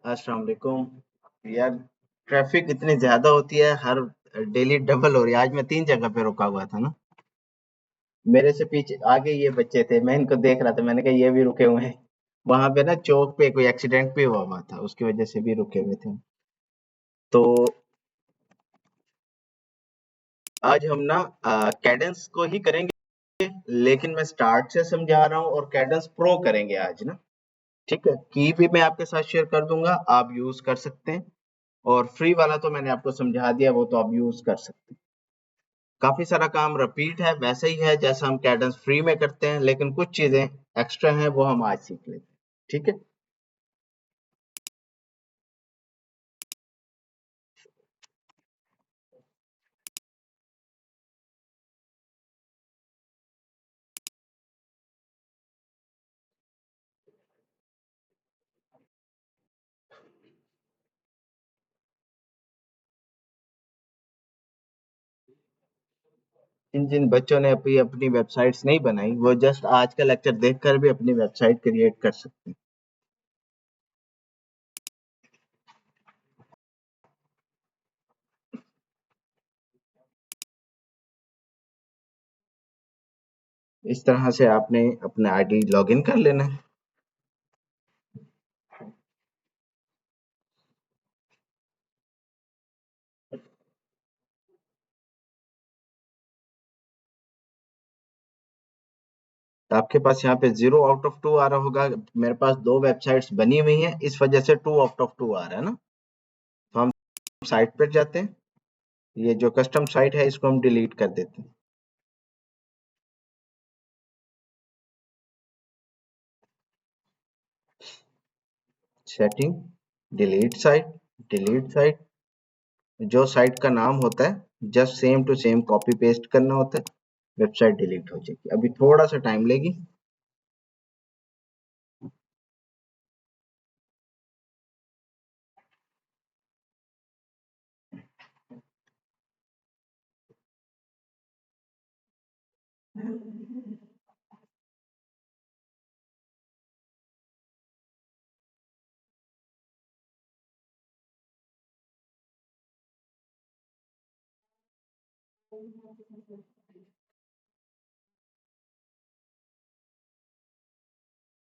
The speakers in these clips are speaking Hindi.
अस्सलाम वालेकुम यार। ट्रैफिक इतनी ज्यादा होती है, हर डेली डबल हो रही है। आज मैं 3 जगह पे रुका हुआ था ना। मेरे से पीछे आगे ये बच्चे थे, मैं इनको देख रहा था, मैंने कहा ये भी रुके हुए हैं। वहां पे ना चौक पे कोई एक्सीडेंट भी हुआ था, उसकी वजह से भी रुके हुए थे। तो आज हम ना कैडेंस को ही करेंगे, लेकिन मैं स्टार्ट से समझा रहा हूँ और कैडेंस प्रो करेंगे आज ना। ठीक है, की भी मैं आपके साथ शेयर कर दूंगा, आप यूज कर सकते हैं। और फ्री वाला तो मैंने आपको समझा दिया, वो तो आप यूज कर सकते हैं। काफी सारा काम रिपीट है, वैसे ही है जैसा हम कैडेंस फ्री में करते हैं, लेकिन कुछ चीजें एक्स्ट्रा हैं, वो हम आज सीख लेते हैं। ठीक है। जिन जिन बच्चों ने अभी अपनी वेबसाइट्स नहीं बनाई, वो जस्ट आज का लेक्चर देखकर भी अपनी वेबसाइट क्रिएट कर सकते हैं। इस तरह से आपने अपना आईडी लॉगिन कर लेना है। आपके पास यहाँ पे 0 आउट ऑफ 2 आ रहा होगा। मेरे पास 2 वेबसाइट्स बनी हुई हैं, इस वजह से 2 आउट ऑफ 2 आ रहा है ना। तो हम साइट पर जाते हैं, ये जो कस्टम साइट है इसको हम डिलीट कर देते हैं। Setting, delete site, delete site. जो साइट का नाम होता है just same to same copy paste करना होता है, वेबसाइट डिलीट हो जाएगी। अभी थोड़ा सा टाइम लेगी।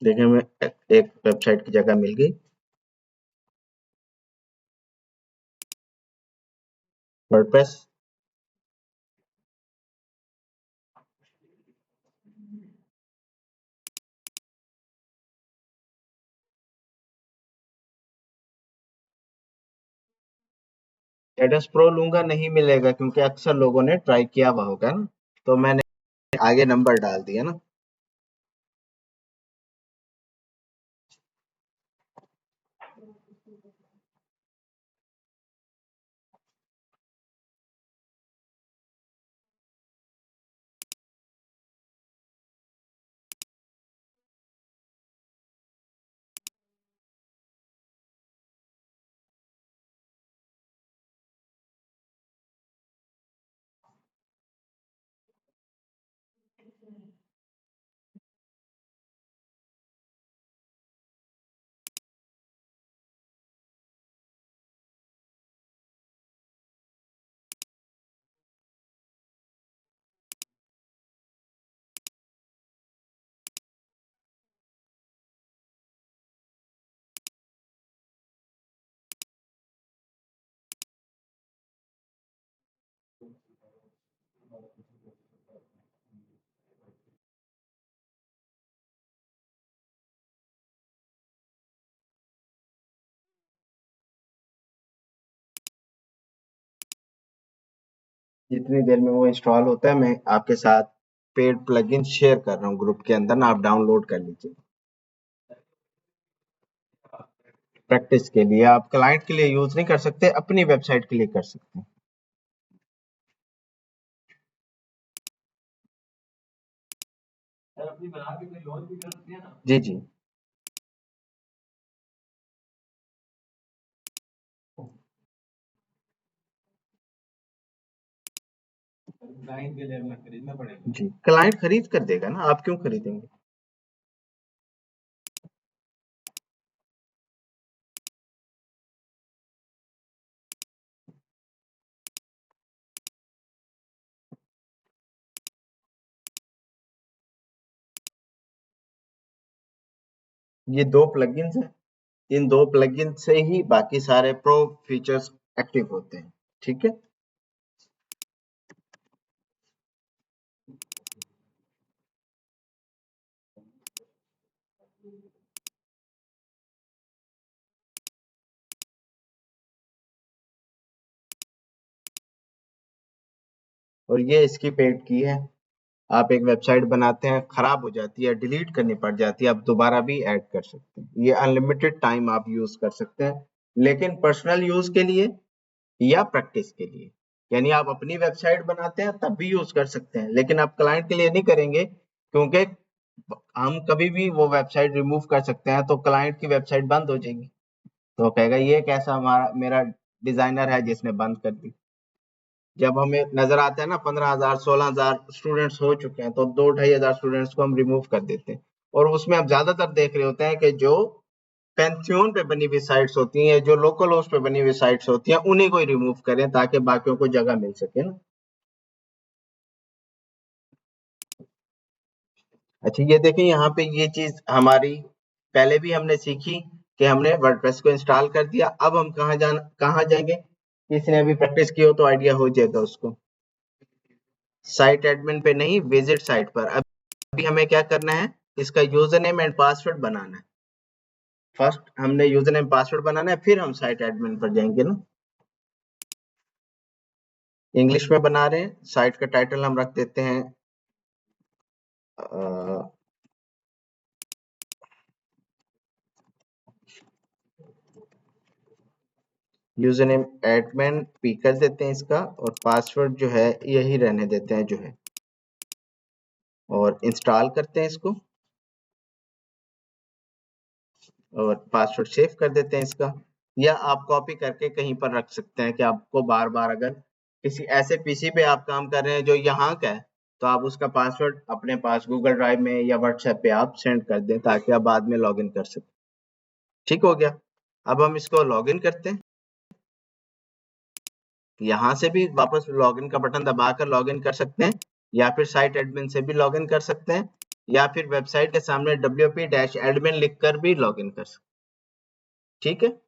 देखिए, हमें एक वेबसाइट की जगह मिल गई, वर्डप्रेस। कैडेंस प्रो लूंगा, नहीं मिलेगा, क्योंकि अक्सर लोगों ने ट्राई किया हुआ होगा ना, तो मैंने आगे नंबर डाल दिया ना। जितनी देर में वो इंस्टॉल होता है, मैं आपके साथ पेड प्लगइन शेयर कर रहा हूँ ग्रुप के अंदर ना, आप डाउनलोड कर लीजिए। प्रैक्टिस के लिए, आप क्लाइंट के लिए यूज नहीं कर सकते, अपनी वेबसाइट के लिए कर सकते हैं। जी जी। जी, क्लाइंट खरीद कर देगा ना, आप क्यों खरीदेंगे। ये 2 प्लगइन्स हैं, इन 2 प्लगइन से ही बाकी सारे प्रो फीचर्स एक्टिव होते हैं, ठीक है। और ये इसकी पेड की है। आप एक वेबसाइट बनाते हैं, खराब हो जाती है, डिलीट करनी पड़ जाती है, आप दोबारा भी ऐड कर सकते हैं। ये अनलिमिटेड टाइम आप यूज कर सकते हैं, लेकिन पर्सनल यूज के लिए या प्रैक्टिस के लिए, यानी आप अपनी वेबसाइट बनाते हैं तब भी यूज कर सकते हैं, लेकिन आप क्लाइंट के लिए नहीं करेंगे, क्योंकि हम कभी भी वो वेबसाइट रिमूव कर सकते हैं तो क्लाइंट की वेबसाइट बंद हो जाएगी, तो वो कहेगा ये कैसा हमारा मेरा डिजाइनर है जिसने बंद कर दी। जब हमें नजर आता है ना 15,000 16,000 स्टूडेंट्स हो चुके हैं, तो 2-2,500 स्टूडेंट्स को हम रिमूव कर देते हैं। और उसमें आप ज्यादातर देख रहे होते हैं कि जो पैंथियन पे बनी हुई साइट्स होती हैं, जो लोकल होस्ट पे बनी हुई साइट्स होती हैं, उन्हीं को ही रिमूव करें ताकि बाकियों को जगह मिल सके ना। अच्छा, ये देखें यहाँ पे ये चीज हमारी पहले भी हमने सीखी कि हमने वर्डप्रेस को इंस्टॉल कर दिया। अब हम कहाँ जाएंगे, किसी ने अभी प्रैक्टिस की हो तो आइडिया हो जाएगा उसको। साइट एडमिन पे नहीं, विजिट साइट पर। अभी हमें क्या करना है, इसका यूजर नेम एंड पासवर्ड बनाना है। फर्स्ट हमने यूजर नेम पासवर्ड बनाना है, फिर हम साइट एडमिन पर जाएंगे ना। इंग्लिश में बना रहे हैं, साइट का टाइटल हम रख देते हैं यूजर नेम एडमिन पी कर देते हैं इसका, और पासवर्ड जो है यही रहने देते हैं जो है, और इंस्टॉल करते हैं इसको, और पासवर्ड सेव कर देते हैं इसका। या आप कॉपी करके कहीं पर रख सकते हैं कि आपको बार बार अगर किसी ऐसे पीसी पे आप काम कर रहे हैं जो यहाँ का है, तो आप उसका पासवर्ड अपने पास गूगल ड्राइव में या व्हाट्सएप पे आप सेंड कर दें ताकि आप बाद में लॉगिन कर सकें। ठीक हो गया। अब हम इसको लॉगिन करते हैं। यहाँ से भी वापस लॉगिन का बटन दबाकर लॉगिन कर सकते हैं, या फिर साइट एडमिन से भी लॉगिन कर सकते हैं, या फिर वेबसाइट के सामने wp-admin लिखकर भी लॉगिन कर सकते हैं। ठीक है।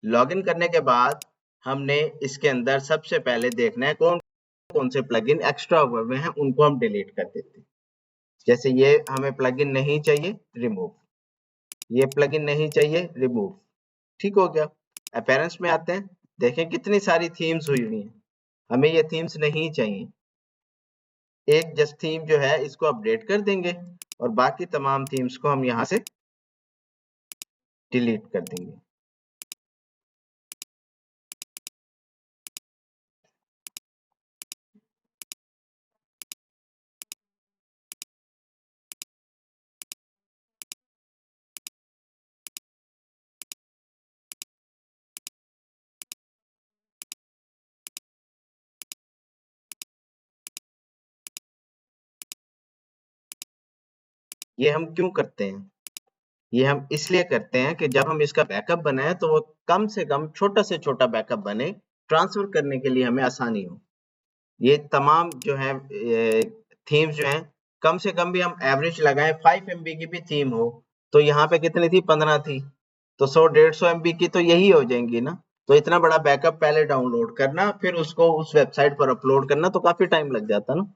लॉगिन करने के बाद हमने इसके अंदर सबसे पहले देखना है कौन कौन से प्लगइन एक्स्ट्रा हुए हुए हैं, उनको हम डिलीट कर देते हैं। जैसे ये हमें प्लगइन नहीं चाहिए, रिमूव। ये प्लगइन नहीं चाहिए, रिमूव। ठीक हो गया। अपीयरेंस में आते हैं, देखें कितनी सारी थीम्स हुई हुई हैं, हमें ये थीम्स नहीं चाहिए। एक जस्ट थीम जो है इसको अपडेट कर देंगे, और बाकी तमाम थीम्स को हम यहाँ से डिलीट कर देंगे। ये हम क्यों करते हैं, ये हम इसलिए करते हैं कि जब हम इसका बैकअप बनाएं तो वो कम से कम छोटा से छोटा बैकअप बने, ट्रांसफर करने के लिए हमें आसानी हो। ये तमाम जो है थीम्स जो हैं, कम से कम भी हम एवरेज लगाएं 5 MB की भी थीम हो, तो यहाँ पे कितनी थी, 15 थी, तो 100-150 MB की तो यही हो जाएंगी ना। तो इतना बड़ा बैकअप पहले डाउनलोड करना, फिर उसको उस वेबसाइट पर अपलोड करना, तो काफी टाइम लग जाता ना।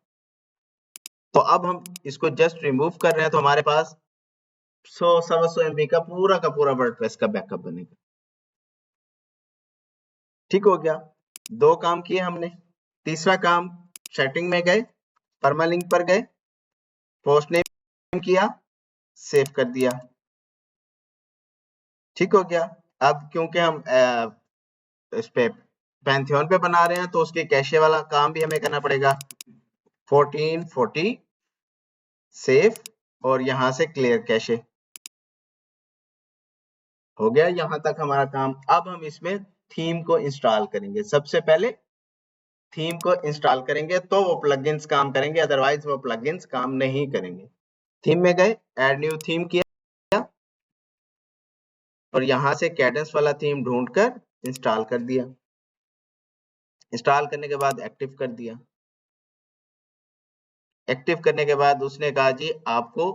तो अब हम इसको जस्ट रिमूव कर रहे हैं, तो हमारे पास 100-125 MB का पूरा वर्डप्रेस का बैकअप बनेगा। ठीक हो गया। 2 काम किए हमने। तीसरा काम, सेटिंग में गए, परमालिंक पर गए, पोस्ट नेम किया, सेव कर दिया। ठीक हो गया। अब क्योंकि हम इस पे पैंथियन पे बना रहे हैं, तो उसके कैशे वाला काम भी हमें करना पड़ेगा। 1440 सेव, और यहां से क्लियर कैशे। हो गया यहां तक हमारा काम। अब हम इसमें थीम को इंस्टॉल करेंगे। सबसे पहले थीम को इंस्टॉल करेंगे तो वो प्लगइन्स काम करेंगे, अदरवाइज वो प्लगइन्स काम नहीं करेंगे। थीम में गए, ऐड न्यू थीम किया, और यहां से कैडेंस वाला थीम ढूंढकर इंस्टॉल कर दिया। इंस्टॉल करने के बाद एक्टिव कर दिया। एक्टिव करने के बाद उसने कहा जी आपको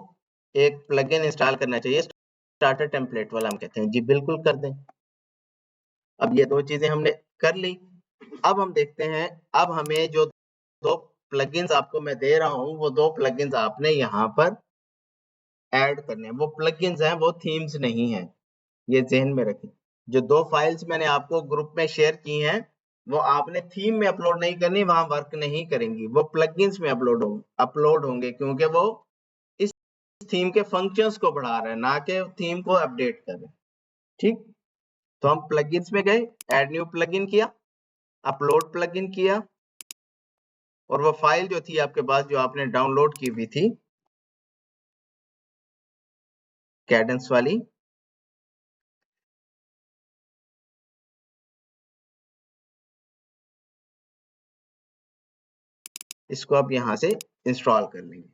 एक प्लगइन इंस्टॉल करना चाहिए स्टार्टर टेम्पलेट वाला हम कहते हैं जी बिल्कुल कर दें। अब ये दो चीजें हमने कर ली। अब हम देखते हैं, अब हमें जो दो प्लगइन्स आपको मैं दे रहा हूं वो दो प्लगइन्स आपने यहाँ पर ऐड करने हैं। वो प्लगइन्स हैं, वो थीम्स नहीं है, ये ज़हन में रखें। जो दो फाइल्स मैंने आपको ग्रुप में शेयर की हैं वो आपने थीम में अपलोड नहीं करनी, वहां वर्क नहीं करेंगी, वो प्लगइन्स में अपलोड होंगे क्योंकि वो इस थीम के फंक्शंस को बढ़ा रहे हैं, ना कि थीम को अपडेट कर रहे हैं। ठीक, तो हम प्लगइन्स में गए, ऐड न्यू प्लगइन किया, अपलोड प्लगइन किया, और वो फाइल जो थी आपके पास जो आपने डाउनलोड की हुई थी कैडेंस वाली, इसको आप यहां से इंस्टॉल कर लेंगे।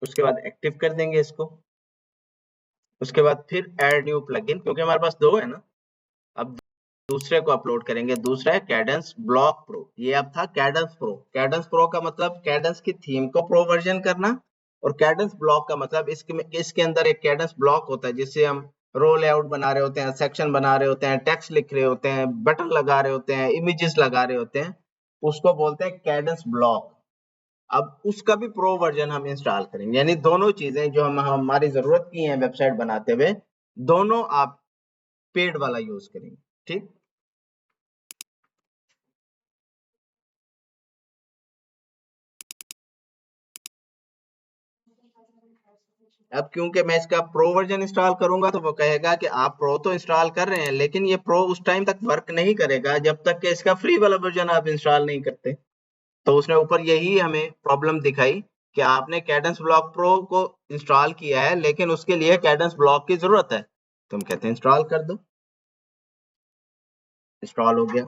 उसके बाद एक्टिव कर देंगे इसको। उसके बाद फिर ऐड न्यू प्लगइन, क्योंकि हमारे पास दो है ना। अब दूसरे को अपलोड करेंगे, दूसरा है कैडेंस ब्लॉक प्रो। ये अब था कैडेंस प्रो। कैडेंस प्रो का मतलब कैडेंस की थीम को प्रो वर्जन करना, और कैडेंस ब्लॉक का मतलब इसके अंदर एक कैडेंस ब्लॉक होता है जिससे हम रो लेआउट बना रहे होते हैं, सेक्शन बना रहे होते हैं, टेक्स्ट लिख रहे होते हैं, बटन लगा रहे होते हैं, इमेजेस लगा रहे होते हैं, उसको बोलते हैं कैडेंस ब्लॉक। अब उसका भी प्रो वर्जन हम इंस्टॉल करेंगे, यानी दोनों चीजें जो हम हमारी जरूरत की हैं वेबसाइट बनाते हुए, दोनों आप पेड वाला यूज करेंगे। ठीक, अब क्योंकि मैं इसका प्रो वर्जन इंस्टॉल करूंगा तो वो कहेगा कि आप प्रो तो इंस्टॉल कर रहे हैं लेकिन ये प्रो उस टाइम तक वर्क नहीं करेगा जब तक कि इसका फ्री वाला वर्जन आप इंस्टॉल नहीं करते। तो उसने ऊपर यही हमें प्रॉब्लम दिखाई कि आपने कैडेंस ब्लॉक प्रो को इंस्टॉल किया है लेकिन उसके लिए कैडेंस ब्लॉक की जरूरत है, तो हम कहते हैं इंस्टॉल कर दो। इंस्टॉल हो गया।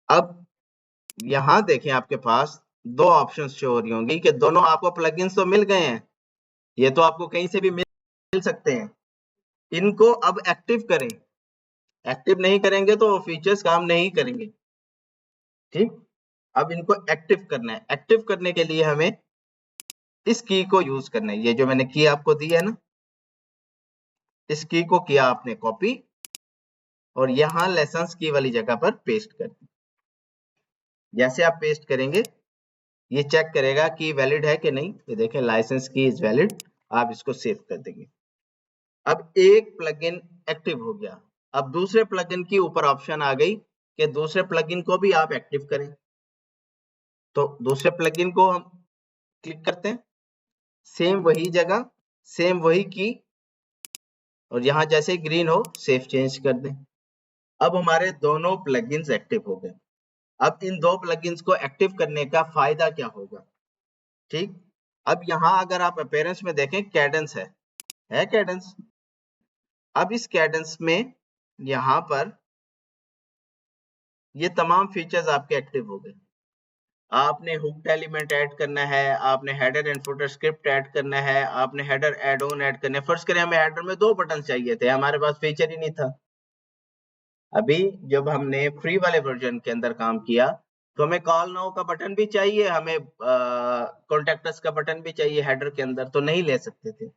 अब यहाँ देखें आपके पास दो ऑप्शंस शो हो रही होंगी कि दोनों आपको प्लगइन्स तो मिल गए हैं, ये तो आपको कहीं से भी मिल सकते हैं। इनको अब एक्टिव करें। एक्टिव नहीं करेंगे तो वो फीचर्स काम नहीं करेंगे। ठीक, अब इनको एक्टिव करना है। एक्टिव करने के लिए हमें इस की को यूज करना है। ये जो मैंने की आपको दी है ना, इस की को किया आपने कॉपी और यहाँ लेसन्स की वाली जगह पर पेस्ट कर दी। जैसे आप पेस्ट करेंगे ये चेक करेगा कि वैलिड है कि नहीं। ये देखें लाइसेंस की इज वैलिड, आप इसको सेव कर देंगे। अब एक प्लगइन एक्टिव हो गया। अब दूसरे प्लगइन की ऊपर ऑप्शन आ गई कि दूसरे प्लगइन को भी आप एक्टिव करें। तो दूसरे प्लगइन को हम क्लिक करते हैं, सेम वही जगह, सेम वही की, और यहाँ जैसे ग्रीन हो सेव चेंज कर दें। अब हमारे दोनों प्लगइन्स एक्टिव हो गए। अब इन दो प्लगइन्स को एक्टिव करने का फायदा क्या होगा। ठीक, अब यहाँ अगर आप अपीयरेंस में देखें कैडेंस है कैडेंस। अब इस कैडेंस में यहाँ पर ये तमाम फीचर्स आपके एक्टिव हो गए। आपने हुक्ड एलिमेंट ऐड करना है, आपने header and footer script add करना है, आपने हेडर ऐड ऑन ऐड करना है। फर्स्ट करें हमें हेडर में दो बटन चाहिए थे, हमारे पास फीचर ही नहीं था। अभी जब हमने फ्री वाले वर्जन के अंदर काम किया तो हमें कॉल नाउ का बटन भी चाहिए, हमें कॉन्टेक्ट अस का बटन भी चाहिए हेडर के अंदर, तो नहीं ले सकते थे।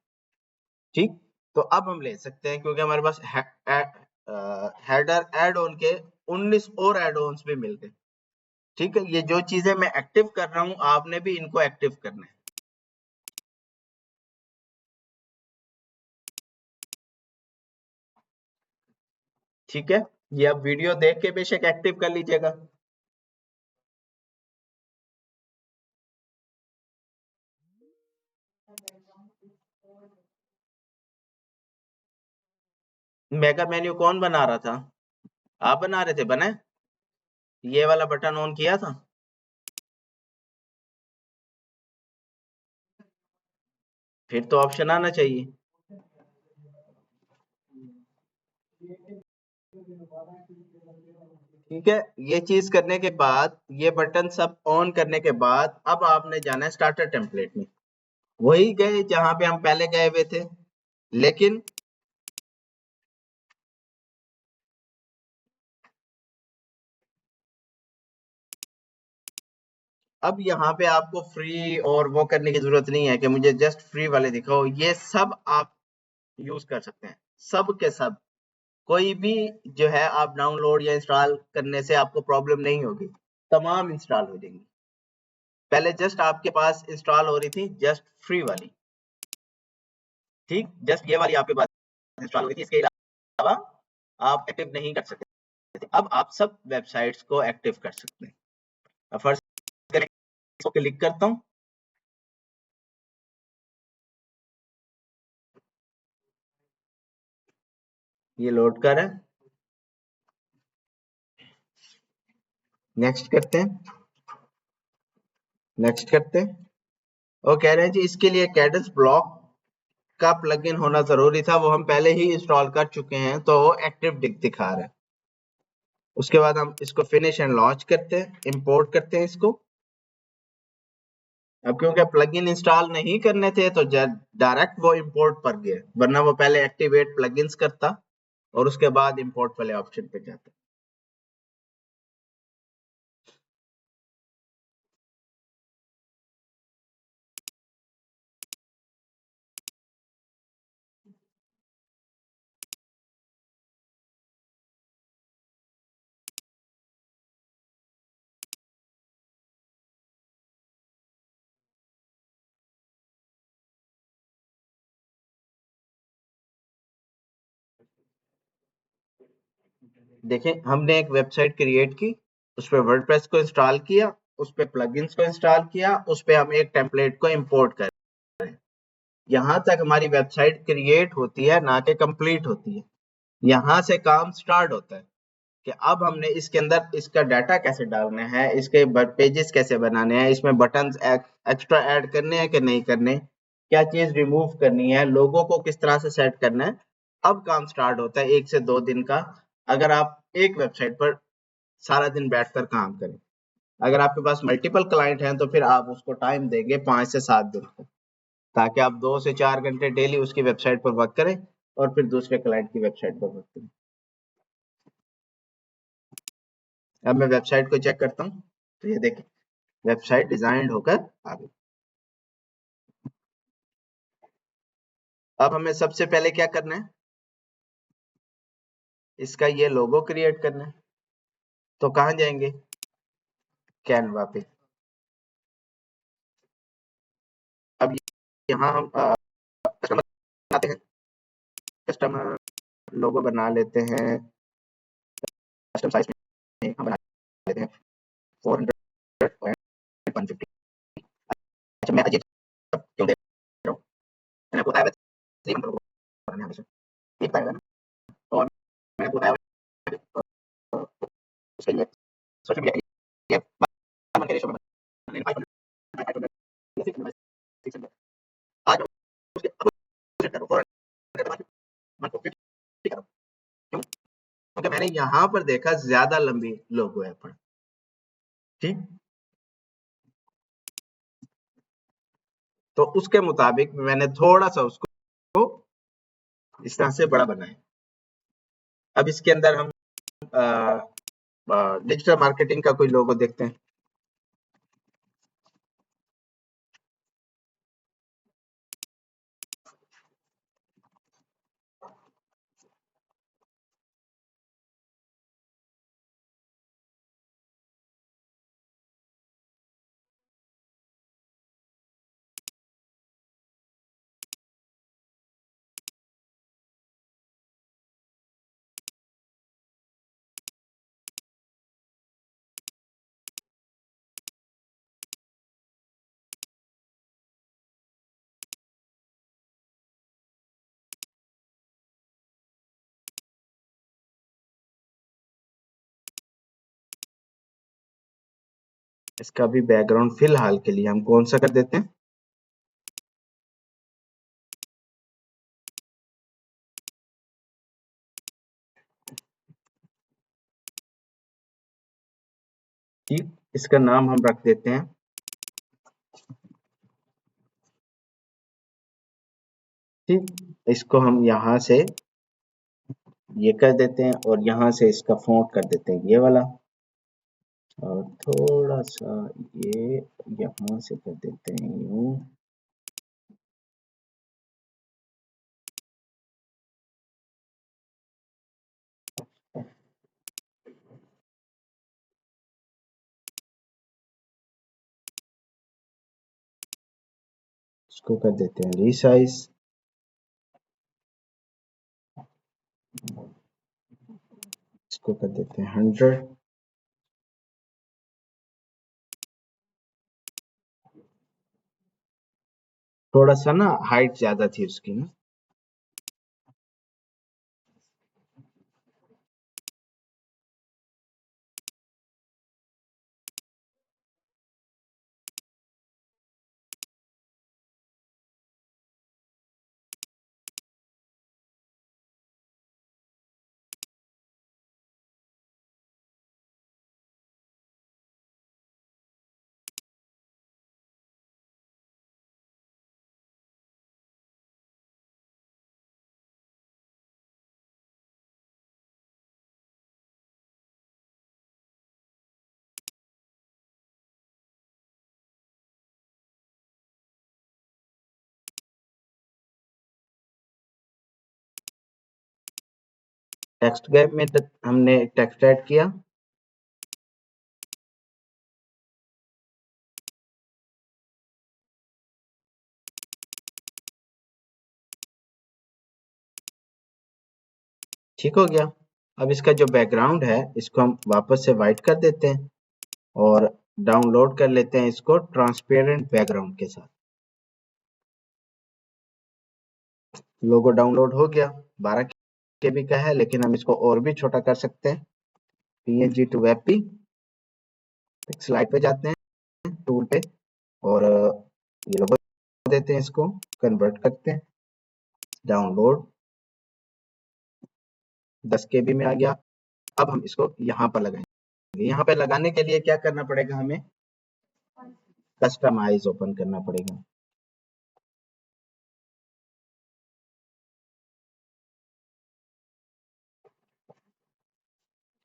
ठीक, तो अब हम ले सकते हैं क्योंकि हमारे पास हेडर ऐड ऑन के 19 और ऐड ऑन्स भी मिल गए। ठीक है, ये जो चीजें मैं एक्टिव कर रहा हूं आपने भी इनको एक्टिव करना है। ठीक है, ये अब वीडियो देख के बेशक एक्टिव कर लीजिएगा। मेगा मेन्यू कौन बना रहा था, आप बना रहे थे? बनाए, ये वाला बटन ऑन किया था? फिर तो ऑप्शन आना चाहिए। ठीक है, ये चीज करने के बाद, ये बटन सब ऑन करने के बाद अब आपने जाना है स्टार्टर टेम्पलेट में। वही गए जहां पे हम पहले गए हुए थे। लेकिन अब यहाँ पे आपको फ्री और वो करने की जरूरत नहीं है कि मुझे जस्ट फ्री वाले दिखाओ, ये सब आप यूज कर सकते हैं, सब के सब। कोई भी जो है आप डाउनलोड या इंस्टॉल करने से आपको प्रॉब्लम नहीं होगी, तमाम इंस्टॉल हो जाएंगी। पहले जस्ट आपके पास इंस्टॉल हो रही थी जस्ट फ्री वाली, ठीक, जस्ट ये वाली आपके पास इंस्टॉल हो रही थी, इसके अलावा आप एक्टिव नहीं कर सकते थे। अब आप सब वेबसाइट्स को एक्टिव कर सकते हैं। अब फर्स्ट इसको क्लिक करता हूँ, ये लोड कर है, नेक्स्ट करते हैं, नेक्स्ट करते हैं। और कह रहे हैं जी इसके लिए कैडेंस ब्लॉक का प्लगइन होना जरूरी था, वो हम पहले ही इंस्टॉल कर चुके हैं, तो वो एक्टिव दिखा रहा है। उसके बाद हम इसको फिनिश एंड लॉन्च करते हैं, इंपोर्ट करते हैं इसको। अब क्योंकि प्लगइन इंस्टॉल नहीं करने थे तो डायरेक्ट वो इंपोर्ट पर गए, वरना वो पहले एक्टिवेट प्लगइन्स करता और उसके बाद इंपोर्ट वाले ऑप्शन पे जाता। देखें, हमने एक वेबसाइट क्रिएट की, उस पर वर्डप्रेस को इंस्टॉल किया, उस पर प्लगइन्स को इंस्टॉल किया, उस पर हम एक टेम्पलेट को इंपोर्ट कर। यहाँ तक हमारी वेबसाइट क्रिएट होती है, ना कि कंप्लीट होती है। यहाँ से काम स्टार्ट होता है कि अब हमने इसके अंदर इसका डाटा कैसे डालना है, इसके पेजेस कैसे बनाने हैं, इसमें बटन्स एक्स्ट्रा ऐड करने हैं कि नहीं करने, क्या चीज रिमूव करनी है, लोगों को किस तरह से सेट करना है। अब काम स्टार्ट होता है 1 से 2 दिन का, अगर आप एक वेबसाइट पर सारा दिन बैठकर काम करें। अगर आपके पास मल्टीपल क्लाइंट हैं तो फिर आप उसको टाइम देंगे 5 से 7 दिन का, ताकि आप 2 से 4 घंटे डेली उसकी वेबसाइट पर वर्क करें और फिर दूसरे क्लाइंट की वेबसाइट पर वर्क करें। अब मैं वेबसाइट को चेक करता हूँ, तो ये देखिए वेबसाइट डिजाइन होकर आ गई। अब हमें सबसे पहले क्या करना है, इसका ये लोगो क्रिएट करना है। तो कहाँ जाएंगे, कैनवा पे। अब यहाँ हम कस्टमर बनाते हैं, कस्टमर लोगो बना लेते हैं, कस्टम साइज में हम बना लेते हैं 400 और 150। अच्छा मैं अजीब क्यों दे रहा हूँ, मैंने आपको बताया वैसे ही हम लोगों को करना है हमेशा, एक पाएगा ना। और मैंने आपको बताया उसके लिए सोशल मीडिया के लिए के रेशो में आज उसके अपोजिट करो, 400 के बाद 150 करो। क्यों? क्योंकि मैंने यहाँ पर देखा ज्यादा लंबी लोगो है पर, ठीक, तो उसके मुताबिक मैंने थोड़ा सा उसको इस तरह से बड़ा बनाया। अब इसके अंदर हम डिजिटल मार्केटिंग का कोई लोगो देखते हैं। इसका भी बैकग्राउंड फिलहाल के लिए हम कौन सा कर देते हैं, ठीक, इसका नाम हम रख देते हैं, ठीक, इसको हम यहाँ से ये कर देते हैं और यहाँ से इसका फ़ॉन्ट कर देते हैं ये वाला, और थोड़ा सा ये यहाँ से कर देते हैं यूं। इसको कर देते हैं रीसाइज, इसको कर देते हैं 100। थोड़ा सा ना हाइट ज्यादा थी उसकी ना। टेक्स्ट गैप में हमने टेक्स्ट ऐड किया, ठीक हो गया। अब इसका जो बैकग्राउंड है इसको हम वापस से व्हाइट कर देते हैं और डाउनलोड कर लेते हैं इसको ट्रांसपेरेंट बैकग्राउंड के साथ। लोगो डाउनलोड हो गया, 12 केबी का है, लेकिन हम इसको और भी छोटा कर सकते हैं। png to webp, स्लाइड पे जाते हैं टूल पे और ये लोगो देते हैं, इसको कन्वर्ट करते हैं, डाउनलोड 10 केबी में आ गया। अब हम इसको यहाँ पर लगाएंगे। यहाँ पे लगाने के लिए क्या करना पड़ेगा, हमें कस्टमाइज ओपन करना पड़ेगा।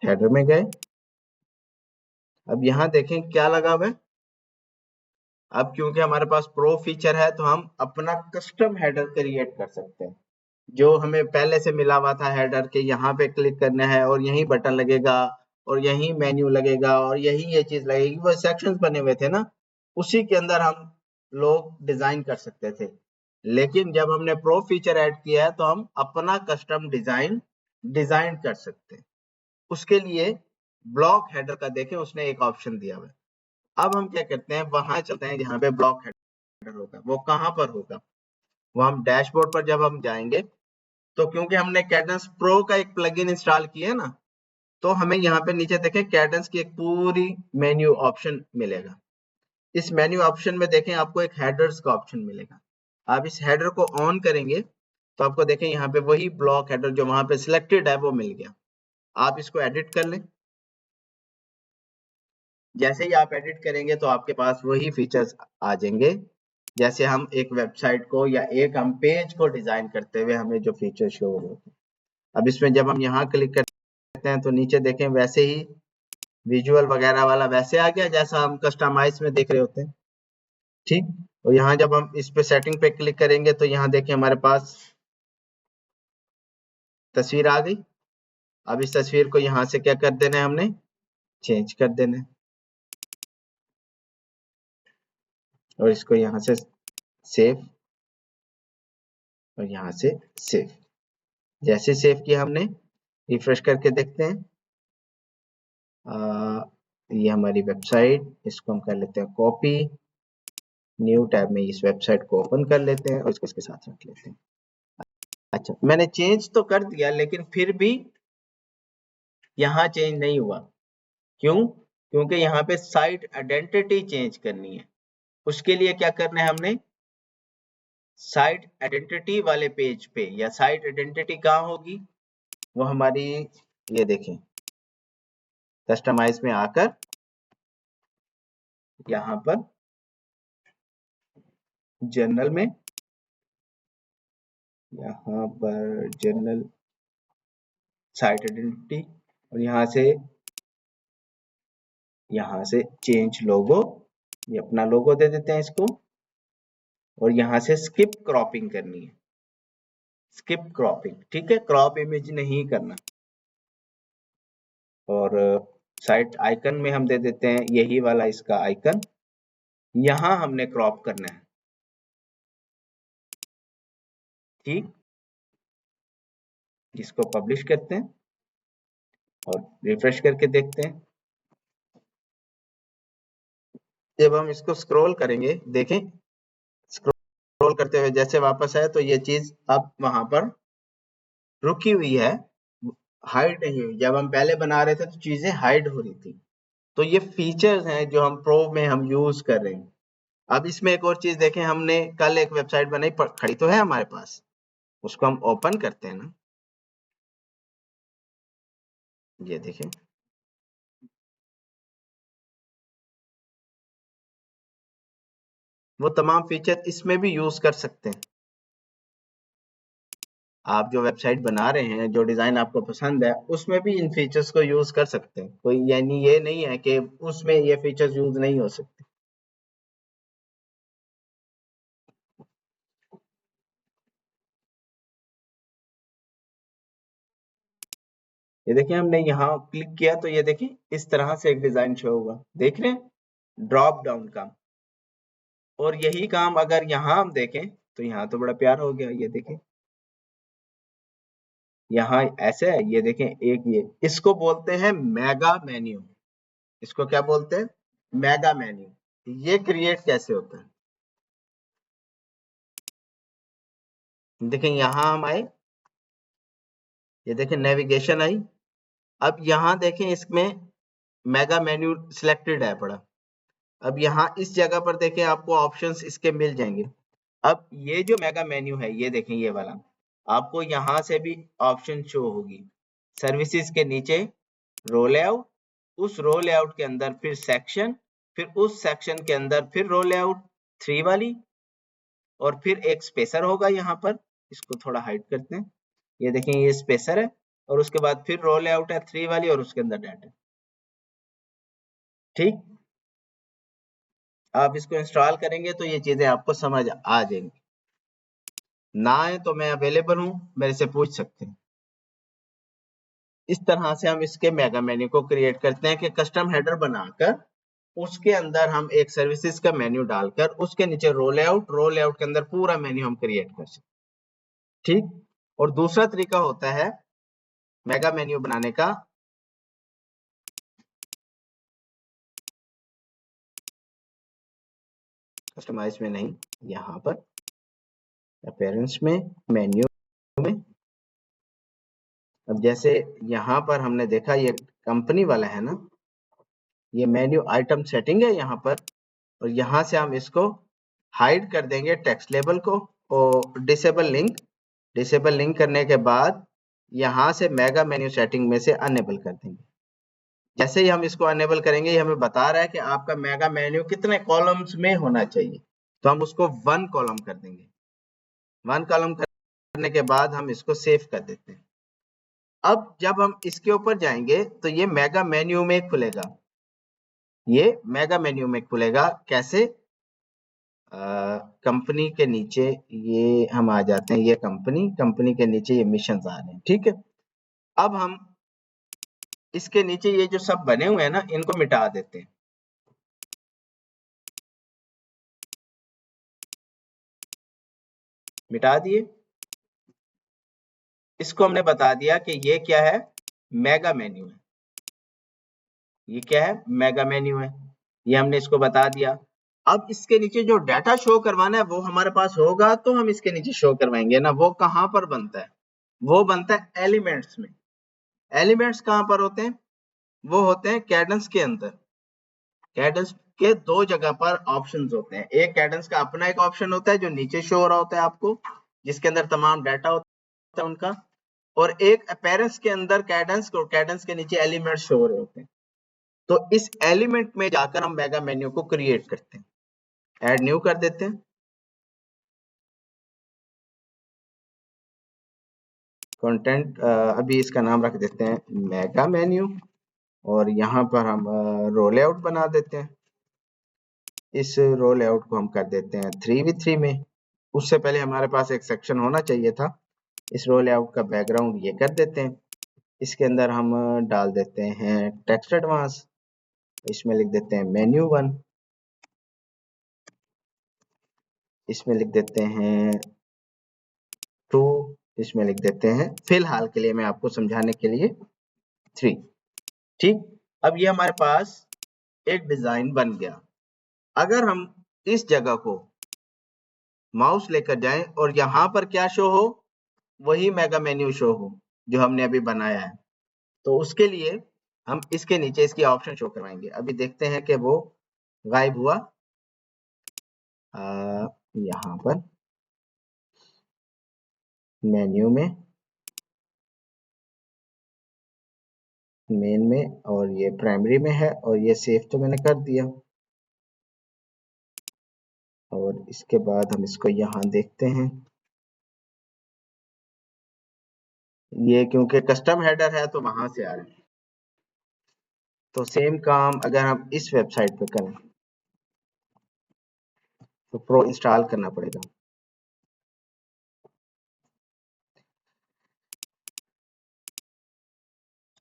हेडर में गए, अब यहाँ देखें क्या लगा हुआ है। अब क्योंकि हमारे पास प्रो फीचर है तो हम अपना कस्टम हेडर क्रिएट कर सकते हैं। जो हमें पहले से मिला हुआ था हेडर के, यहाँ पे क्लिक करना है और यही बटन लगेगा और यही मेन्यू लगेगा और यही ये चीज लगेगी, वो सेक्शंस बने हुए थे ना, उसी के अंदर हम लोग डिजाइन कर सकते थे। लेकिन जब हमने प्रो फीचर ऐड किया है तो हम अपना कस्टम डिजाइन कर सकते हैं। उसके लिए ब्लॉक हेडर का देखें, उसने एक ऑप्शन दिया हुआ है। अब हम क्या करते हैं, वहां चलते हैं जहाँ पे ब्लॉक हेडर होगा। वो कहाँ पर होगा, वो हम डैशबोर्ड पर जब हम जाएंगे तो क्योंकि हमने कैडेंस प्रो का एक प्लगइन इंस्टॉल किया है ना, तो हमें यहाँ पे नीचे देखें कैडेंस की एक पूरी मेन्यू ऑप्शन मिलेगा। इस मेन्यू ऑप्शन में देखें आपको एक हेडर्स का ऑप्शन मिलेगा। आप इस हेडर को ऑन करेंगे तो आपको देखें यहाँ पे वही ब्लॉक हेडर जो वहां पे सिलेक्टेड है वो मिल गया। आप इसको एडिट कर लें। जैसे ही आप एडिट करेंगे तो आपके पास वही फीचर्स आ जाएंगे, जैसे हम एक वेबसाइट को या एक हम पेज को डिजाइन करते हुए हमें जो फीचर शो हो रहे हैं। अब इसमें जब हम यहाँ क्लिक करते हैं तो नीचे देखें वैसे ही विजुअल वगैरह वाला वैसे आ गया जैसा हम कस्टमाइज में देख रहे होते हैं। ठीक, और यहाँ जब हम इस पे सेटिंग पे क्लिक करेंगे तो यहाँ देखें हमारे पास तस्वीर आ गई। अब इस तस्वीर को यहाँ से क्या कर देना है, हमने चेंज कर देना है और इसको यहाँ से सेव और यहाँ से सेव। जैसे सेव किया हमने, रिफ्रेश करके देखते हैं। ये हमारी वेबसाइट, इसको हम कर लेते हैं कॉपी, न्यू टैब में इस वेबसाइट को ओपन कर लेते हैं और इसको इसके साथ रख लेते हैं। अच्छा, मैंने चेंज तो कर दिया लेकिन फिर भी यहाँ चेंज नहीं हुआ। क्यों? क्योंकि यहाँ पे साइट आइडेंटिटी चेंज करनी है। उसके लिए क्या करना है, हमने साइट आइडेंटिटी वाले पेज पे, या साइट आइडेंटिटी कहाँ होगी, वो हमारी ये देखें कस्टमाइज में आकर यहाँ पर जनरल में यहाँ पर जनरल साइट आइडेंटिटी और यहाँ से चेंज लोगो, ये अपना लोगो दे देते हैं इसको, और यहाँ से स्किप क्रॉपिंग करनी है, स्किप क्रॉपिंग, ठीक है, क्रॉप इमेज नहीं करना। और साइट आइकन में हम दे देते हैं यही वाला इसका आइकन, यहाँ हमने क्रॉप करना है, ठीक। इसको पब्लिश करते हैं और रिफ्रेश करके देखते हैं। जब हम इसको स्क्रॉल करेंगे, देखें स्क्रॉल करते हुए जैसे वापस आए तो ये चीज अब वहां पर रुकी हुई है, हाइड नहीं हुई। जब हम पहले बना रहे थे तो चीजें हाइड हो रही थी। तो ये फीचर्स हैं जो हम प्रो में हम यूज कर रहे हैं। अब इसमें एक और चीज देखें, हमने कल एक वेबसाइट बनाई, खड़ी तो है हमारे पास, उसको हम ओपन करते हैं ना, ये देखें, वो तमाम फीचर इसमें भी यूज कर सकते हैं। आप जो वेबसाइट बना रहे हैं, जो डिजाइन आपको पसंद है, उसमें भी इन फीचर्स को यूज कर सकते हैं। कोई यानी ये नहीं है कि उसमें ये फीचर्स यूज नहीं हो सकते। ये देखिए, हमने यहाँ क्लिक किया तो ये देखिए इस तरह से एक डिजाइन शो होगा, देख रहे हैं, ड्रॉप डाउन का। और यही काम अगर यहाँ हम देखें तो यहाँ तो बड़ा प्यारा हो गया, ये देखें, यहाँ ऐसे है, ये देखें, एक ये इसको बोलते हैं मेगा मेन्यू। इसको क्या बोलते हैं? Mega menu. ये क्रिएट कैसे होता है? देखें, यहाँ हम आए, ये देखें नेविगेशन आई। अब यहाँ देखें, इसमें मेगा मेन्यू सिलेक्टेड है पड़ा। अब यहाँ इस जगह पर देखें, आपको ऑप्शंस इसके मिल जाएंगे। अब ये जो मेगा मेन्यू है, ये देखें, ये वाला आपको यहाँ से भी ऑप्शन शो होगी। सर्विसेज के नीचे रो लेआउट, उस रो लेआउट के अंदर फिर सेक्शन, फिर उस सेक्शन के अंदर फिर रो लेआउट 3 वाली, और फिर एक स्पेसर होगा यहाँ पर। इसको थोड़ा हाइड करते हैं, ये देखें, ये स्पेसर है, और उसके बाद फिर रो लेआउट है 3 वाली, और उसके अंदर डाटा, ठीक। आप इसको इंस्टॉल करेंगे तो ये चीजें आपको समझ आ जाएंगी। ना आए तो मैं अवेलेबल हूँ, मेरे से पूछ सकते हैं। इस तरह से हम इसके मेगा मेन्यू को क्रिएट करते हैं कि कस्टम हेडर बनाकर उसके अंदर हम एक सर्विसेज का मेन्यू डालकर उसके नीचे रो लेआउट के अंदर पूरा मेन्यू हम क्रिएट कर सकते, ठीक। और दूसरा तरीका होता है मेगा मेन्यू बनाने का, कस्टमाइज में नहीं, यहाँ पर अपीयरेंस में, मेन्यू में। अब जैसे यहाँ पर हमने देखा, ये कंपनी वाला है ना, ये मेन्यू आइटम सेटिंग है यहाँ पर, और यहाँ से हम इसको हाइड कर देंगे टेक्स्ट लेबल को, और डिसेबल लिंक करने के बाद यहाँ से मेगा मेन्यू सेटिंग में से अनेबल कर देंगे। जैसे ही हम इसको अनेबल करेंगे, ये हमें बता रहा है कि आपका मेगा मेन्यू कितने कॉलम्स में होना चाहिए, तो हम उसको 1 कॉलम कर देंगे। 1 कॉलम करने के बाद हम इसको सेव कर देते हैं। अब जब हम इसके ऊपर जाएंगे तो ये मेगा मेन्यू में खुलेगा, ये मेगा मेन्यू में खुलेगा। कैसे? कंपनी के नीचे ये हम आ जाते हैं, ये कंपनी के नीचे ये मिशन आ रहे हैं, ठीक है। अब हम इसके नीचे ये जो सब बने हुए हैं ना, इनको मिटा देते हैं। मिटा दिए, इसको हमने बता दिया कि ये क्या है, मेगा मेन्यू है। ये क्या है? मेगा मेन्यू है, ये हमने इसको बता दिया। अब इसके नीचे जो डाटा शो करवाना है वो हमारे पास होगा तो हम इसके नीचे शो करवाएंगे ना। वो कहाँ पर बनता है? वो बनता है एलिमेंट्स में। एलिमेंट्स कहाँ पर होते हैं? वो होते हैं कैडेंस के अंदर। कैडेंस के 2 जगह पर ऑप्शंस होते हैं। एक कैडेंस का अपना एक ऑप्शन होता है जो नीचे शो हो रहा होता है आपको, जिसके अंदर तमाम डाटा होता है उनका, और एक अपीयरेंस के अंदर कैडेंस के नीचे एलिमेंट शो हो रहे होते हैं। तो इस एलिमेंट में जाकर हम मेगा मेन्यू को क्रिएट करते हैं, ऐड न्यू कर देते हैं। कंटेंट अभी इसका नाम रख देते हैं मेगा मेन्यू, और यहाँ पर हम रो लेआउट बना देते हैं। इस रो लेआउट को हम कर देते हैं 3v3 में। उससे पहले हमारे पास एक सेक्शन होना चाहिए था। इस रो लेआउट का बैकग्राउंड ये कर देते हैं। इसके अंदर हम डाल देते हैं टेक्स्ट एडवांस, इसमें लिख देते हैं मेन्यू 1, इसमें लिख देते हैं 2, इसमें लिख देते हैं फिलहाल के लिए, मैं आपको समझाने के लिए 3। ठीक, अब ये हमारे पास एक डिजाइन बन गया। अगर हम इस जगह को माउस लेकर जाएं और यहाँ पर क्या शो हो, वही मेगा मेन्यू शो हो जो हमने अभी बनाया है, तो उसके लिए हम इसके नीचे इसकी ऑप्शन शो करवाएंगे। अभी देखते हैं कि वो गायब हुआ। यहाँ पर मेन्यू में, मेन में, और ये प्राइमरी में है, और ये सेव तो मैंने कर दिया। और इसके बाद हम इसको यहाँ देखते हैं, ये क्योंकि कस्टम हेडर है तो वहां से आ रहा है। तो सेम काम अगर हम इस वेबसाइट पे करें तो प्रो इंस्टॉल करना पड़ेगा।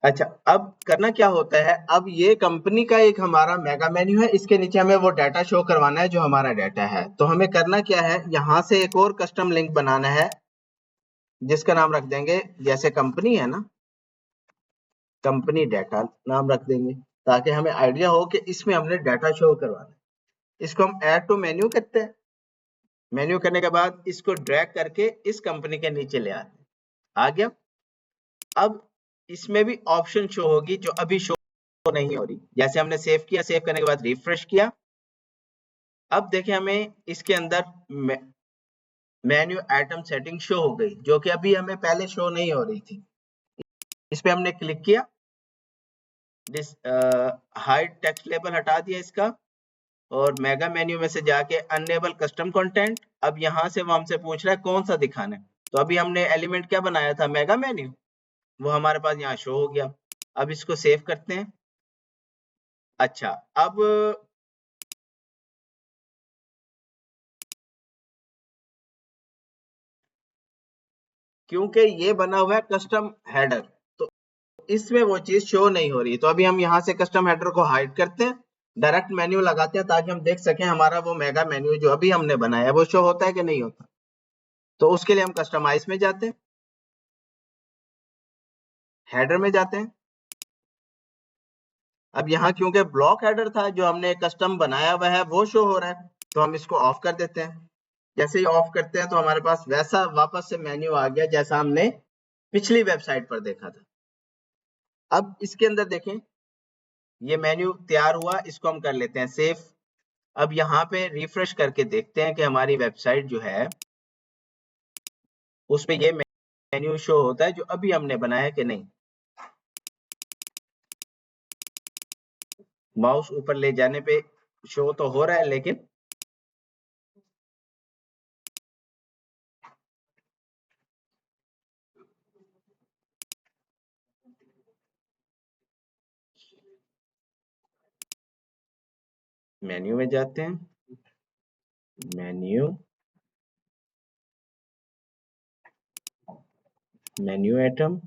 अच्छा, अब करना क्या होता है, अब ये कंपनी का एक हमारा मेगा मेन्यू है, इसके नीचे हमें वो डाटा शो करवाना है जो हमारा डाटा है। तो हमें करना क्या है, यहाँ से एक और कस्टम लिंक बनाना है जिसका नाम रख देंगे, जैसे कंपनी है ना, कंपनी डाटा नाम रख देंगे, ताकि हमें आइडिया हो कि इसमें हमने डाटा शो करवाना है। इसको हम ऐड टू मेन्यू करते हैं। मेन्यू करने के बाद इसको ड्रैग करके इस कंपनी के नीचे ले आते हैं। आ गया। अब इसमें भी ऑप्शन शो होगी जो अभी शो नहीं हो रही। जैसे हमने सेव किया, सेव करने के बाद रिफ्रेश किया, अब देखें हमें इसके अंदर मेन्यू आइटम सेटिंग शो हो गई, जो कि अभी हमें पहले शो नहीं हो रही थी। इस पे हमने क्लिक किया, हाइड टेक्स्ट लेबल हटा दिया इसका, और मेगा मेन्यू में से जाके अनेबल कस्टम कंटेंट। अब यहाँ से वो हमसे पूछ रहा है कौन सा दिखाना है। तो अभी हमने एलिमेंट क्या बनाया था, मेगा मेन्यू, वो हमारे पास यहाँ शो हो गया। अब इसको सेव करते हैं। अच्छा, अब क्योंकि ये बना हुआ है कस्टम हेडर, तो इसमें वो चीज शो नहीं हो रही। तो अभी हम यहाँ से कस्टम हेडर को हाइड करते हैं, डायरेक्ट मेन्यू लगाते हैं, ताकि हम देख सकें हमारा वो मेगा मेन्यू जो अभी हमने बनाया है वो शो होता है कि नहीं होता। तो उसके लिए हम कस्टमाइज में जाते हैं, हेडर में जाते हैं। अब यहाँ क्योंकि ब्लॉक हेडर था जो हमने कस्टम बनाया हुआ है वो शो हो रहा है, तो हम इसको ऑफ कर देते हैं। जैसे ही ऑफ करते हैं तो हमारे पास वैसा वापस से मेन्यू आ गया जैसा हमने पिछली वेबसाइट पर देखा था। अब इसके अंदर देखें, ये मेन्यू तैयार हुआ, इसको हम कर लेते हैं सेव। अब यहाँ पे रिफ्रेश करके देखते हैं कि हमारी वेबसाइट जो है उस पे ये मेन्यू शो होता है जो अभी हमने बनाया है कि नहीं। माउस ऊपर ले जाने पे शो तो हो रहा है, लेकिन मेन्यू में जाते हैं, menu, menu item,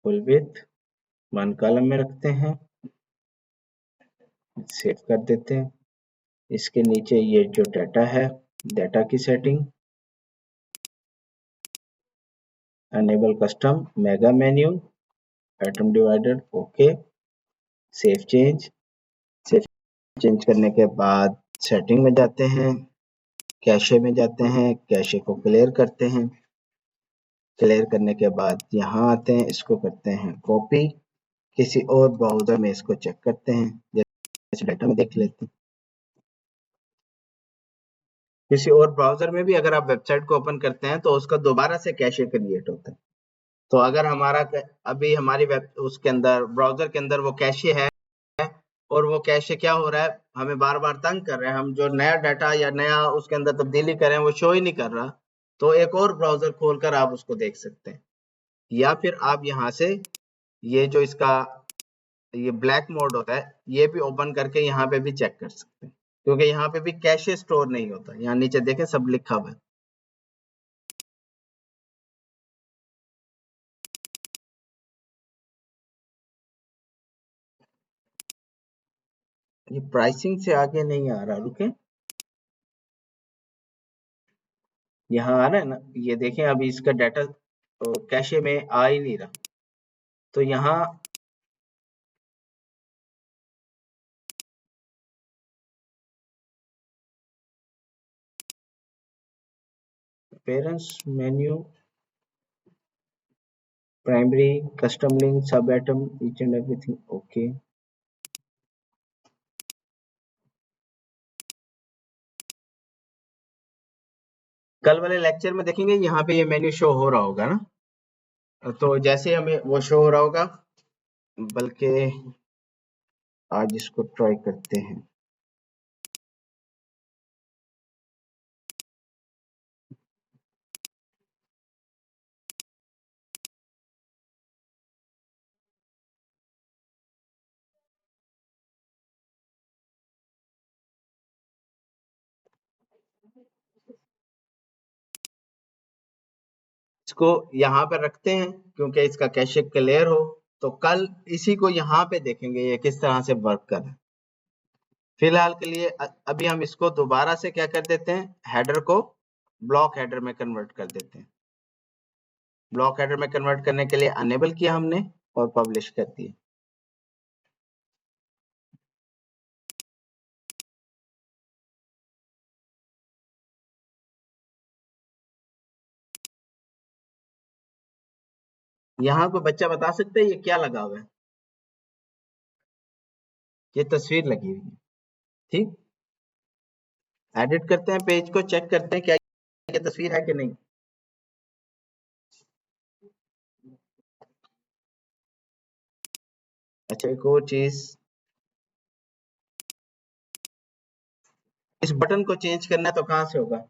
full width 1 column में रखते हैं, सेव कर देते हैं। इसके नीचे ये जो डाटा है, डाटा की setting, enable custom mega menu item divider, okay, save change. Save change करने के बाद सेटिंग में जाते हैं, कैशे में जाते हैं, कैशे को क्लियर करते हैं। क्लियर करने के बाद यहाँ आते हैं, इसको करते हैं कॉपी, किसी और ब्राउजर में इसको चेक करते हैं, जैसे डाटा में देख लेते हैं। किसी और ब्राउजर में भी अगर आप वेबसाइट को ओपन करते हैं तो उसका दोबारा से कैशे क्रिएट होता है। तो अगर हमारा अभी हमारी वेब उसके अंदर ब्राउजर के अंदर वो कैशे है और वो कैशे क्या हो रहा है, हमें बार बार तंग कर रहे हैं, हम जो नया डाटा या नया उसके अंदर तब्दीली करें वो शो ही नहीं कर रहा, तो एक और ब्राउजर खोलकर आप उसको देख सकते हैं। या फिर आप यहाँ से ये जो इसका ये ब्लैक मोड होता है ये भी ओपन करके यहाँ पे भी चेक कर सकते हैं, क्योंकि यहाँ पे भी कैशे स्टोर नहीं होता। यहाँ नीचे देखें सब लिखा हुआ है। ये प्राइसिंग से आगे नहीं आ रहा, रुके, यहाँ आ रहा है ना, ये देखें अभी इसका डाटा कैशे में आ ही नहीं रहा, तो यहाँ parents menu, primary, custom link, सब item, each and everything, okay. कल वाले लेक्चर में देखेंगे यहाँ पे ये मेन्यू शो हो रहा होगा ना, तो जैसे हमें वो शो हो रहा होगा, बल्कि आज इसको ट्राई करते हैं। इसको यहाँ पर रखते हैं क्योंकि इसका कैशे क्लियर हो, तो कल इसी को यहाँ पे देखेंगे ये किस तरह से वर्क कर रहा है। फिलहाल के लिए अभी हम इसको दोबारा से क्या कर देते हैं, हेडर को ब्लॉक हेडर में कन्वर्ट कर देते हैं। ब्लॉक हेडर में कन्वर्ट करने के लिए अनेबल किया हमने और पब्लिश कर दिया। यहाँ कोई बच्चा बता सकता है ये क्या लगा हुआ है? ये तस्वीर लगी हुई है, ठीक। एडिट करते हैं पेज को, चेक करते हैं क्या ये तस्वीर है कि नहीं। अच्छा एक और चीज, इस बटन को चेंज करना है तो कहां से होगा?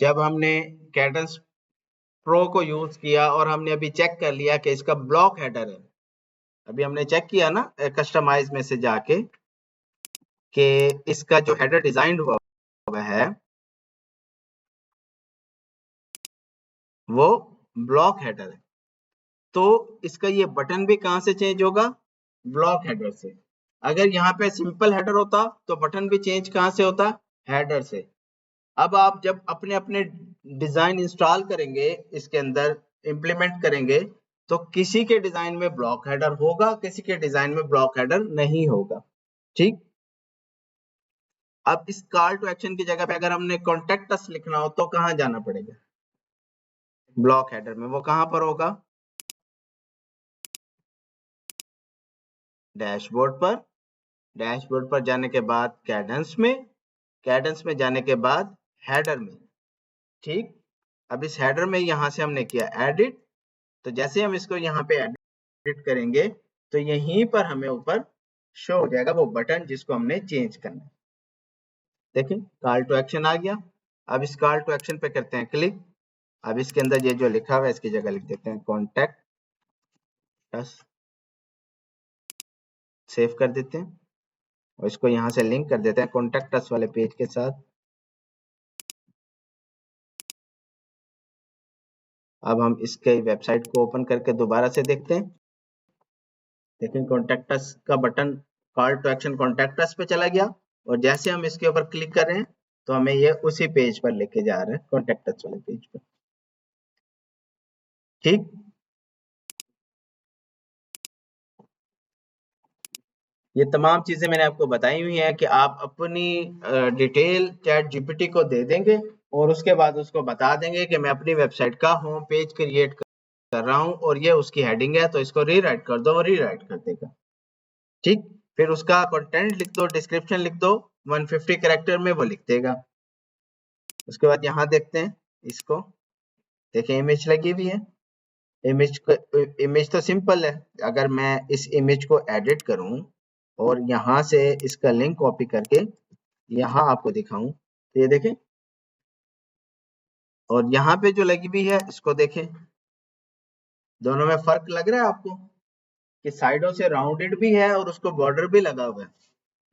जब हमने कैडेंस प्रो को यूज किया और हमने अभी चेक कर लिया कि इसका ब्लॉक हेडर है, अभी हमने चेक किया ना कस्टमाइज में से जाके कि इसका जो हेडर डिजाइन हुआ है वो ब्लॉक हेडर है, तो इसका ये बटन भी कहां से चेंज होगा? ब्लॉक हेडर से। अगर यहाँ पे सिंपल हेडर होता तो बटन भी चेंज कहां से होता? हेडर से। अब आप जब अपने अपने डिजाइन इंस्टॉल करेंगे, इसके अंदर इंप्लीमेंट करेंगे, तो किसी के डिजाइन में ब्लॉक हेडर होगा, किसी के डिजाइन में ब्लॉक हेडर नहीं होगा, ठीक। अब इस कॉल टू एक्शन की जगह पे अगर हमने कॉन्टेक्ट अस लिखना हो तो कहां जाना पड़ेगा? ब्लॉक हेडर में। वो कहां पर होगा? डैशबोर्ड पर। डैशबोर्ड पर जाने के बाद कैडेंस में, कैडेंस में जाने के बाद हेडर में, ठीक। अब इस हेडर में यहां से हमने किया एडिट, तो जैसे हम इसको यहाँ पे एडिट करेंगे तो यहीं पर हमें ऊपर शो हो जाएगा वो बटन जिसको हमने चेंज करना है। देखें कॉल टू एक्शन आ गया। अब इस कॉल टू एक्शन पे करते हैं क्लिक। अब इसके अंदर ये जो लिखा हुआ है इसकी जगह लिख देते हैं कॉन्टैक्ट अस, सेव कर देते हैं और इसको यहाँ से लिंक कर देते हैं कॉन्टैक्ट अस वाले पेज के साथ। अब हम इसके वेबसाइट को ओपन करके दोबारा से देखते हैं। देखें कॉन्टैक्ट अस का button call to action contact us पे चला गया और जैसे हम इसके ऊपर क्लिक कर रहे हैं तो हमें ये उसी पेज पर लेके जा रहा है, कॉन्टैक्ट अस वाले पेज पर, ठीक। ये तमाम चीजें मैंने आपको बताई हुई हैं कि आप अपनी डिटेल चैट जीपीटी को दे देंगे और उसके बाद उसको बता देंगे कि मैं अपनी वेबसाइट का होम पेज क्रिएट कर रहा हूं और ये उसकी हेडिंग है तो इसको रीराइट कर दो, और रीराइट कर देगा, ठीक। फिर उसका कंटेंट लिख दो, डिस्क्रिप्शन लिख दो, 150 कैरेक्टर में वो लिख देगा। उसके बाद यहाँ देखते हैं इसको, देखिए इमेज लगी हुई है। इमेज तो सिंपल है। अगर मैं इस इमेज को एडिट करूं और यहाँ से इसका लिंक कॉपी करके यहाँ आपको दिखाऊं, तो ये देखें, और यहाँ पे जो लगी हुई है इसको देखें, दोनों में फर्क लग रहा है आपको कि साइडों से राउंडेड भी है और उसको बॉर्डर भी लगा हुआ है।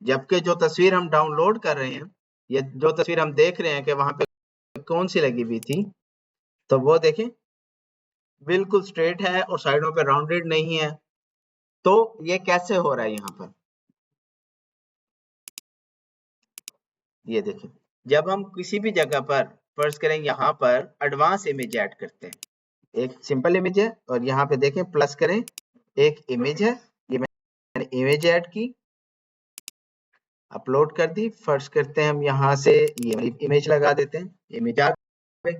जबकि जो तस्वीर हम डाउनलोड कर रहे हैं, ये जो तस्वीर हम देख रहे हैं कि वहां पे कौन सी लगी हुई थी, तो वो देखें बिल्कुल स्ट्रेट है और साइडों पे राउंडेड नहीं है। तो ये कैसे हो रहा है यहाँ पर, ये देखें, जब हम किसी भी जगह पर फर्ज करें यहाँ पर एडवांस इमेज ऐड करते हैं, एक सिंपल इमेज है और यहाँ पे देखें प्लस करें, एक इमेज है, ये मैंने इमेज ऐड की, अपलोड कर दी, फर्ज करते हैं हम यहाँ से ये इमेज लगा देते हैं, इमेज आ गई,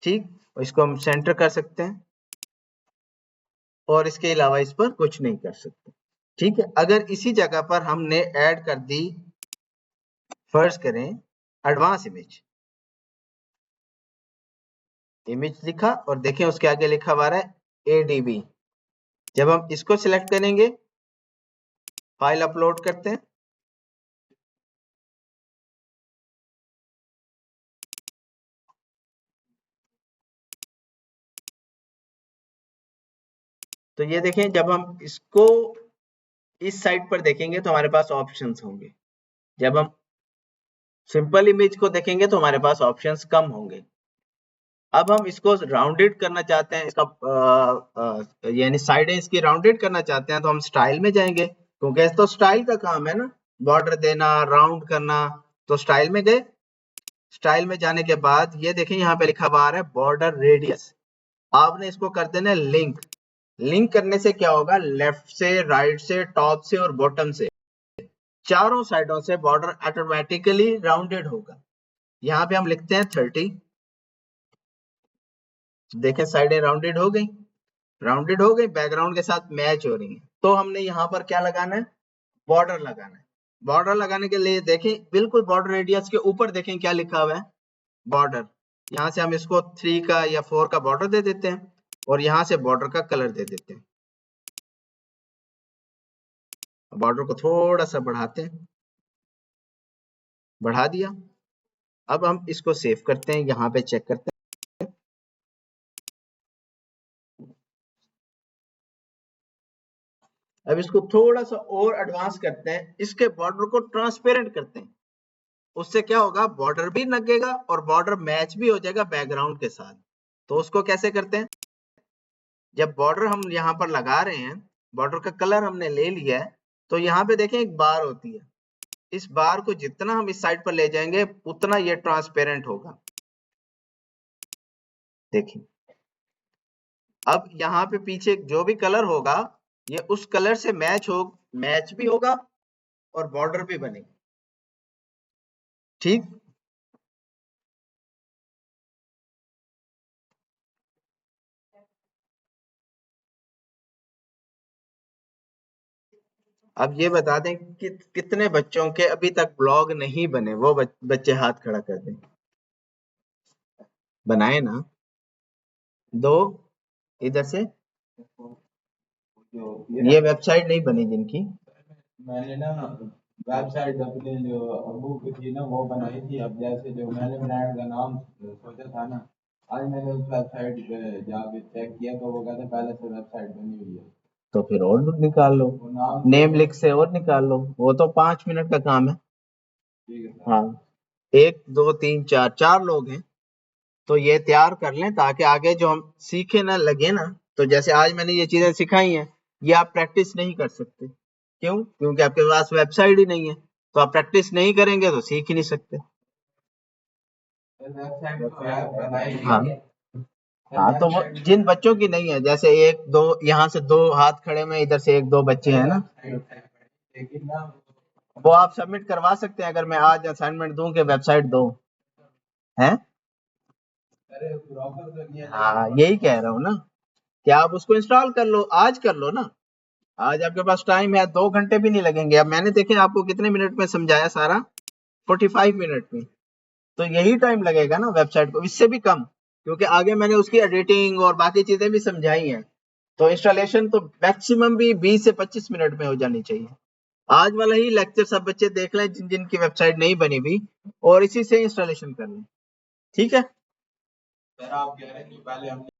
ठीक, और इसको हम सेंटर कर सकते हैं और इसके अलावा इस पर कुछ नहीं कर सकते, ठीक है। अगर इसी जगह पर हमने ऐड कर दी, फर्ज करें एडवांस इमेज, इमेज लिखा और देखें उसके आगे लिखा हुआ है ADB, जब हम इसको सिलेक्ट करेंगे, फाइल अपलोड करते हैं, तो ये देखें जब हम इसको इस साइड पर देखेंगे तो हमारे पास ऑप्शंस होंगे, जब हम सिंपल इमेज को देखेंगे तो हमारे पास ऑप्शंस कम होंगे। अब हम इसको राउंडेड करना चाहते हैं, इसका यानी साइडें इसकी राउंडेड करना चाहते हैं, तो हम स्टाइल में जाएंगे, क्योंकि तो स्टाइल का काम है ना, बॉर्डर देना, राउंड करना, तो स्टाइल में गए। स्टाइल में जाने के बाद ये देखें यहाँ पे लिखा हुआ है बॉर्डर रेडियस, आपने इसको कर देना है लिंक। लिंक करने से क्या होगा, लेफ्ट से, राइट से, टॉप से और बॉटम से, चारों साइडों से बॉर्डर ऑटोमेटिकली राउंडेड होगा। यहाँ पे हम लिखते हैं 30, देखें साइडें राउंडेड हो गई, राउंडेड हो गई, बैकग्राउंड के साथ मैच हो रही है। तो हमने यहाँ पर क्या लगाना है, बॉर्डर लगाना है। बॉर्डर लगाने के लिए देखें बिल्कुल बॉर्डर रेडियस के ऊपर देखें क्या लिखा हुआ है, बॉर्डर। यहाँ से हम इसको 3 का या 4 का बॉर्डर दे देते हैं और यहाँ से बॉर्डर का कलर दे देते हैं, बॉर्डर को थोड़ा सा बढ़ाते हैं, बढ़ा दिया। अब हम इसको सेव करते हैं, यहाँ पे चेक करते हैं, अब इसको थोड़ा सा और एडवांस करते हैं, इसके बॉर्डर को ट्रांसपेरेंट करते हैं, उससे क्या होगा, बॉर्डर भी लगेगा और बॉर्डर मैच भी हो जाएगा बैकग्राउंड के साथ। तो उसको कैसे करते हैं, जब बॉर्डर हम यहाँ पर लगा रहे हैं, बॉर्डर का कलर हमने ले लिया है, तो यहाँ पे देखें एक बार होती है, इस बार को जितना हम इस साइड पर ले जाएंगे उतना ये ट्रांसपेरेंट होगा। देखिए अब यहाँ पे पीछे जो भी कलर होगा ये उस कलर से मैच भी होगा और बॉर्डर भी बनेगी, ठीक। अब ये बता दें कि कितने बच्चों के अभी तक ब्लॉग नहीं बने, वो बच्चे हाथ खड़ा कर दें, बनाए ना, दो इधर से, ये वेबसाइट नहीं बनी जिनकी, मैंने ना वेबसाइट अपने जो अबू की थी ना वो बनाई थी। अब जैसे जो मैंने ब्रांड का नाम सोचा था ना, आज मैंने उस वेबसाइट पे जाके चेक किया तो वो कहते पहले से वेबसाइट बनी हुई है। तो फिर और निकाल लो, नेम लिख से और निकाल लो, वो तो 5 मिनट का काम है। ठीक है। हाँ 1 2 3 4 4 लोग हैं, तो ये तैयार कर लें ताकि आगे जो हम सीखे ना लगे ना, तो जैसे आज मैंने ये चीजें सिखाई हैं, ये आप प्रैक्टिस नहीं कर सकते, क्यों, क्योंकि आपके पास वेबसाइट ही नहीं है, तो आप प्रैक्टिस नहीं करेंगे तो सीख ही नहीं सकते। हाँ हाँ, तो वो जिन बच्चों की नहीं है, जैसे 1 2 यहाँ से 2 हाथ खड़े में, इधर से 1 2 बच्चे हैं ना, वो आप सबमिट करवा सकते हैं अगर मैं आज असाइनमेंट दूं कि वेबसाइट दो, हैं। हाँ यही कह रहा हूँ ना कि आप उसको इंस्टॉल कर लो, आज कर लो ना, आज आपके पास टाइम है, 2 घंटे भी नहीं लगेंगे। अब मैंने देखे आपको कितने मिनट में समझाया सारा, 45 मिनट में, तो यही टाइम लगेगा ना वेबसाइट को, इससे भी कम। क्योंकि आगे मैंने उसकी एडिटिंग और बाकी चीजें भी समझाई हैं। तो इंस्टॉलेशन तो मैक्सिमम भी 20 से 25 मिनट में हो जानी चाहिए। आज वाला ही लेक्चर सब बच्चे देख लें जिन जिनकी वेबसाइट नहीं बनी हुई, और इसी से इंस्टॉलेशन कर लें। ठीक है। सर आप कह रहे हैं कि पहले हमने